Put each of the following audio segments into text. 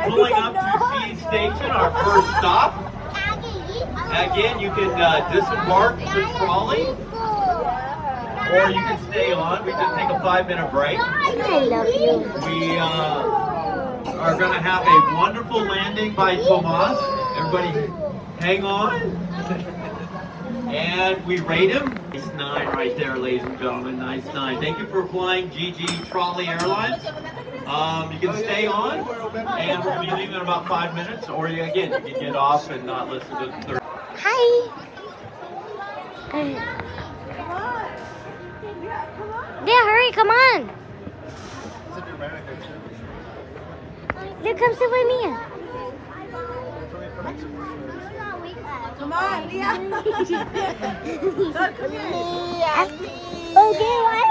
pulling up to Feed Station, our first stop. Again, you can disembark the trolley, or you can stay on. We just take a 5-minute break. I love you. We are going to have a wonderful landing by Tomas. Everybody hang on. And we rate him. Nice 9 right there, ladies and gentlemen. Nice 9. Thank you for flying GG Trolley Airlines. You can stay on, and we'll be leaving in about 5 minutes. Or again, you can get off and not listen to the third. Hi. Yeah, hurry, come on. Here comes Sylvania. Come on, Leah. Okay, why?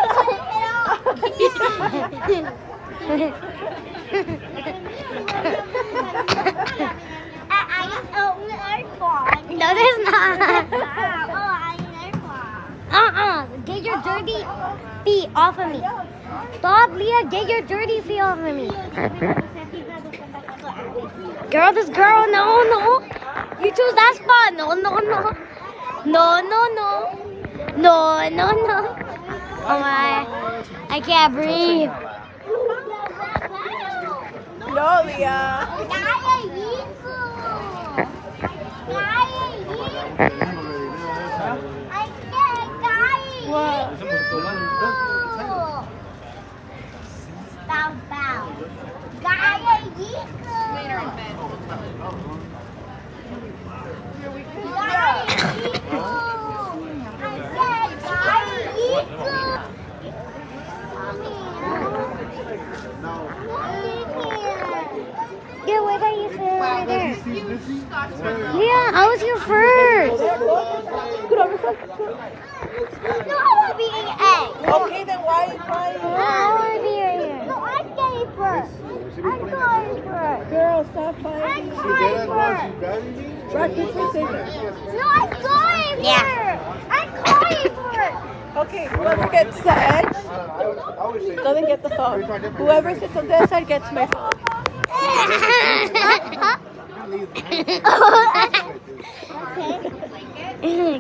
No, there's not. Get your dirty feet off of me. Stop, Leah. Get your dirty feet off of me. Girl, this girl, no. You choose that spot. No. No. Oh my. I can't breathe. No, Leah. What? Yeah, where are you sitting right there? Yeah, I was here first. No, I want to be an egg. Okay, then why are you crying? I want to be right here. No, I'm getting first. I'm going first. Girl, stop fighting. I'm going first. Rock, paper, scissors. No, I'm going first. I'm going first. Okay, whoever gets the edge doesn't get the phone. Whoever sits on this side gets my phone.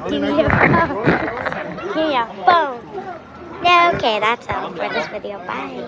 Give me your phone. Give me your phone. Okay, that's all for this video. Bye.